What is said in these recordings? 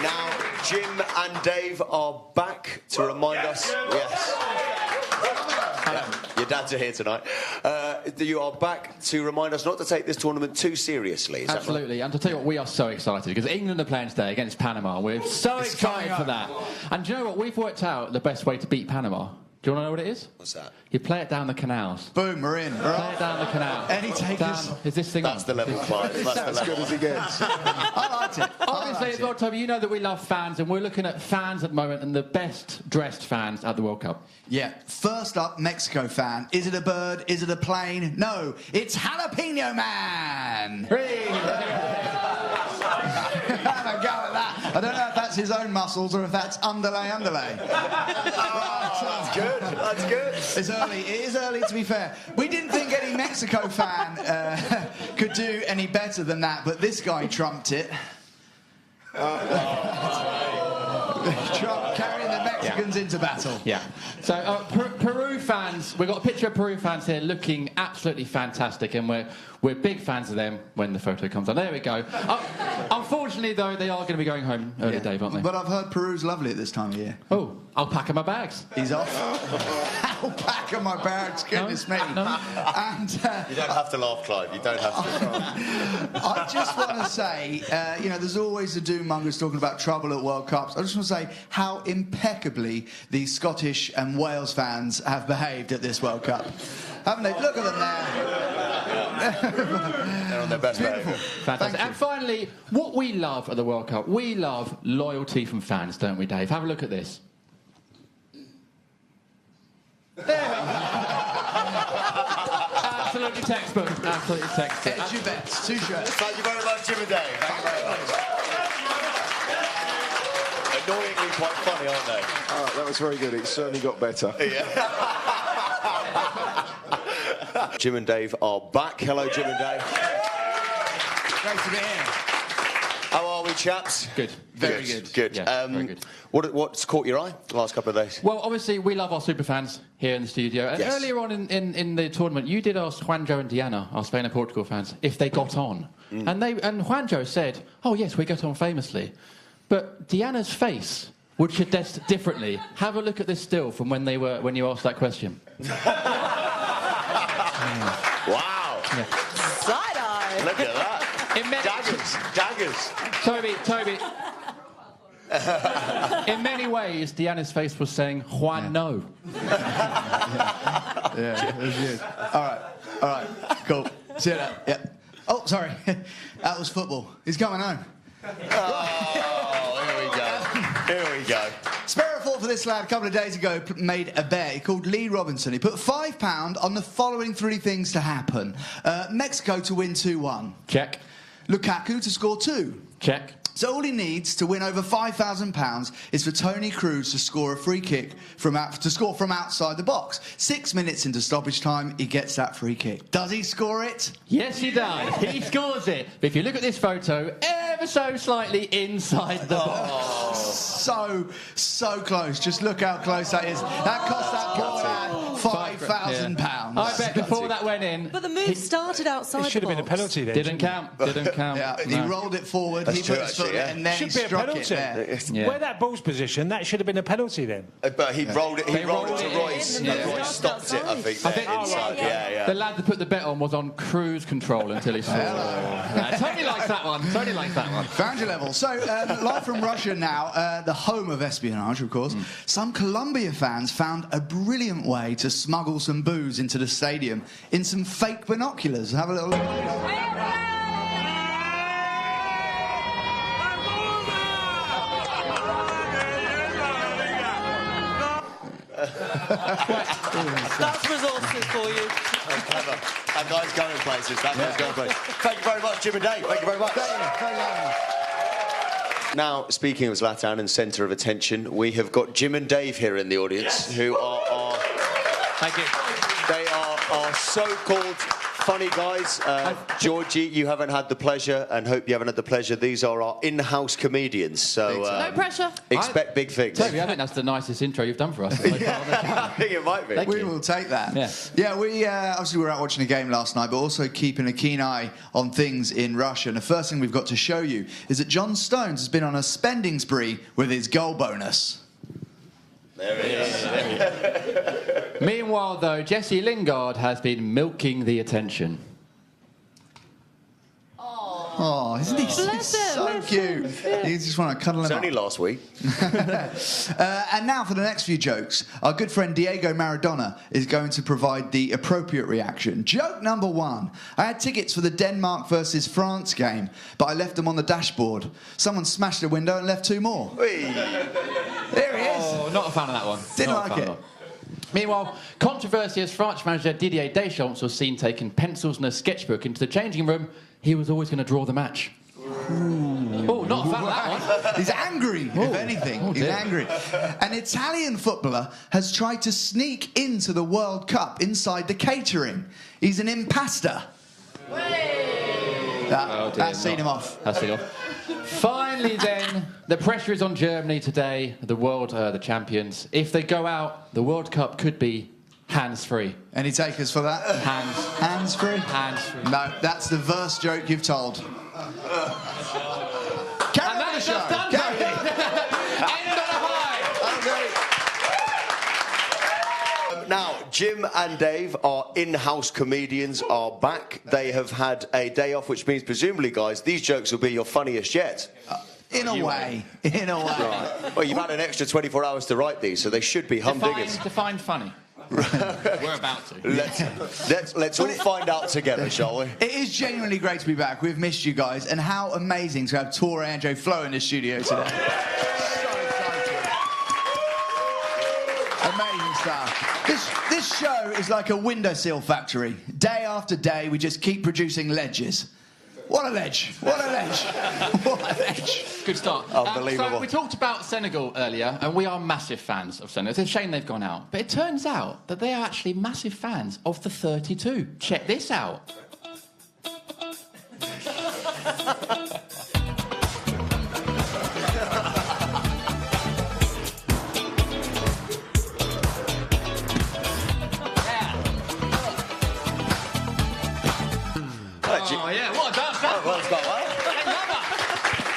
Now, Jim and Dave are back to remind us... Yes. Your dads are here tonight. You are back to remind us not to take this tournament too seriously. Is Absolutely. That right? And to tell you what, we are so excited because England are playing today against Panama. We're so excited for that. And do you know what? We've worked out the best way to beat Panama. Do you want to know what it is? What's that? You play it down the canals. Boom, we're in. Play it down the canal. Any takers? Is this thing That's on? the level 5. That's as good as it gets. I liked it. Obviously, as well, Toby, you know that we love fans, and we're looking at fans at the moment and the best-dressed fans at the World Cup. Yeah. First up, Mexico fan. Is it a bird? Is it a plane? No, it's Jalapeno Man. Have a go at that. I don't know if that's his own muscles or if that's underlay. That's good. That's good. It's early. It is early, to be fair. We didn't think any Mexico fan could do any better than that, but this guy trumped it. Carrying the Mexicans into battle. Yeah. So, Peru fans, we've got a picture of Peru fans here looking absolutely fantastic, and we're big fans of them when the photo comes on. There we go. Unfortunately, though, they are going to be going home early, Dave, aren't they? But I've heard Peru's lovely at this time of year. Oh, alpaca my bags. He's off. Alpaca my bags, goodness me. No. And, You don't have to laugh, Clive. You don't have to. I just want to say, there's always the doom-mongers talking about trouble at World Cups. I just want to say how impeccably the Scottish and Wales fans have behaved at this World Cup. Haven't they? Look at them there. They're on their best behaviour. Fantastic. And finally, what we love at the World Cup, we love loyalty from fans, don't we, Dave? Have a look at this. Absolutely textbook. Absolutely textbook. Edge your bets. 2 shirts. Thank you very much, Jim and Dave. Thank you very much. Annoyingly quite funny, aren't they? Oh, that was very good. It certainly got better. Yeah. Jim and Dave are back. Hello, Jim and Dave. Great to be here. How are we, chaps? Good. Very good. Good. Yeah, very good. What's caught your eye the last couple of days? Well, obviously, we love our super fans here in the studio. And Yes. earlier on in the tournament, you did ask Juanjo and Diana, our Spain and Portugal fans, if they got on. And Juanjo said, oh, yes, we got on famously. But Diana's face would suggest differently. Have a look at this still from when you asked that question. Wow. Yeah. Side-eye. Look at that. Daggers. Toby. In many ways, Diana's face was saying, Juan, no. Yeah, it was good. All right, cool. See you later. Yeah. Oh, sorry. That was football. He's going home. Oh, here we go. Spare a thought for this lad a couple of days ago made a bet. He called Lee Robinson. He put £5 on the following 3 things to happen. Mexico to win 2-1. Check. Lukaku to score 2. Check. So all he needs to win over £5,000 is for Tony Cruz to score a free kick from outside the box. 6 minutes into stoppage time, he gets that free kick. Does he score it? Yes, he does. He scores it. But if you look at this photo, ever so slightly inside the box. So close. Just look how close that is. That cost that poor lad £5,000. I bet before that went in... But the move started outside. It should have been a penalty then. Didn't count. Yeah, he rolled it forward, That's he true, put his foot actually, in, yeah. and then he Should be a struck penalty. it there. Yeah. Where that ball's positioned, that should have been a penalty then. But he rolled it. He rolled it to Royce. in, and then Royce stopped stopped it. I think. I think- inside. Yeah. The lad that put the bet on was on cruise control until he saw it. Tony likes that one. Found your level. So, live from Russia now, the home of espionage, of course. Some Colombia fans found a brilliant way to smuggle some booze into the stadium in some fake binoculars. Have a little look. That's resources for you. Clever. That guy's going places. Thank you very much, Jim and Dave. Thank you very much. Now, speaking of Zlatan and centre of attention, we have got Jim and Dave here in the audience, who are Thank you. they are our so-called funny, guys. Georgie, you haven't had the pleasure, and hope you haven't had the pleasure. These are our in-house comedians, so No pressure. expect big things. Toby, I think that's the nicest intro you've done for us. I think it might be. We will take that. Yeah. We obviously were out watching a game last night, but also keeping a keen eye on things in Russia. And the first thing we've got to show you is that John Stones has been on a spending spree with his goal bonus. There it is. Meanwhile, though, Jesse Lingard has been milking the attention. Oh, isn't he so cute? You just want to cuddle him It's up. only last week. And now for the next few jokes. Our good friend Diego Maradona is going to provide the appropriate reaction. Joke number 1. I had tickets for the Denmark versus France game, but I left them on the dashboard. Someone smashed the window and left 2 more. Whee! There he is. Oh, not a fan of that one. Didn't Not a like fan it. of that. Meanwhile, controversy as French manager Didier Deschamps was seen taking pencils and a sketchbook into the changing room. He was always going to draw the match. Oh, not a fan of that one. He's angry, if anything. He's dear. angry. An Italian footballer has tried to sneak into the World Cup inside the catering. He's an imposter. That's seen him off. That's it off. Finally, then, the pressure is on Germany today, the champions. If they go out, the World Cup could be hands-free. Any takers for that? Hands-free? Hands-free. No, that's the verse joke you've told. Carry And on that the is show. us done, Carry Tony. on. End on a high. Now, Jim and Dave, our in-house comedians, are back. They have had a day off, which means, presumably, guys, these jokes will be your funniest yet. In a way. Right. Well, you've had an extra 24 hours to write these, so they should be humdingers. Define funny. We're about to. Let's all find out together, shall we? It is genuinely great to be back. We've missed you guys, and how amazing to have Torre and Joe Flo in the studio today. So exciting. Amazing stuff. This show is like a windowsill factory. Day after day, we just keep producing ledges. What a ledge! What a ledge! What a ledge! Good start. Unbelievable. So we talked about Senegal earlier, and we are massive fans of Senegal. It's a shame they've gone out. But it turns out that they are actually massive fans of the 32. Check this out. Oh, yeah, what a dance that Well, it's quite well.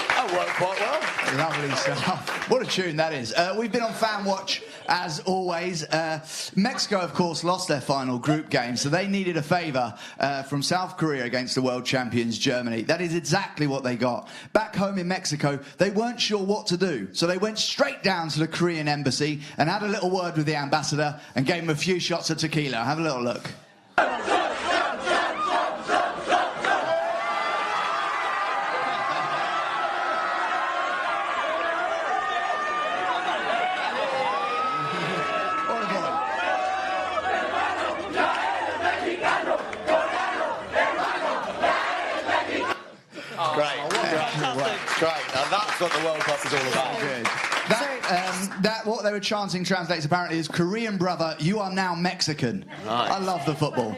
That worked quite well. Lovely stuff. What a tune that is. We've been on Fan Watch, as always. Mexico, of course, lost their final group game, so they needed a favour from South Korea against the world champions, Germany. That is exactly what they got. Back home in Mexico, they weren't sure what to do, so they went straight down to the Korean embassy and had a little word with the ambassador and gave him a few shots of tequila. Have a little look. Great. Now that's what the World Cup is all about. Good. That what they were chanting translates apparently as Korean brother, you are now Mexican. Nice. I love the football.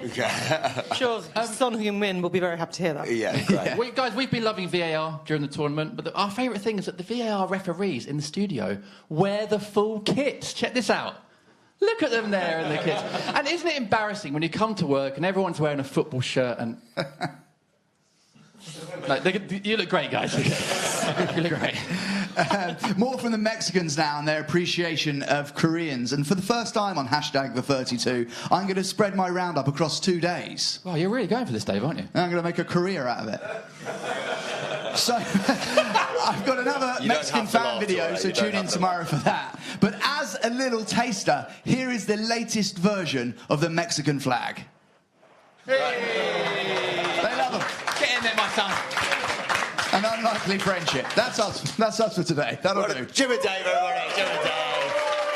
Sure, Son Heung-min will be very happy to hear that. Yeah, great. Guys, we've been loving VAR during the tournament, but our favourite thing is that the VAR referees in the studio wear the full kits. Check this out. Look at them there in the kits. And isn't it embarrassing when you come to work and everyone's wearing a football shirt and... No, you look great, guys. You look great. More from the Mexicans now and their appreciation of Koreans. And for the first time on hashtag the 32, I'm going to spread my roundup across 2 days. Well, you're really going for this, Dave, aren't you? And I'm going to make a career out of it. So, I've got another Mexican fan video, so tune in tomorrow for that. But as a little taster, here is the latest version of the Mexican flag. Hey. They love them. Get in there, my son. An unlikely friendship. That's us for today. That'll do. Jim and Dave, everybody. Jim and Dave.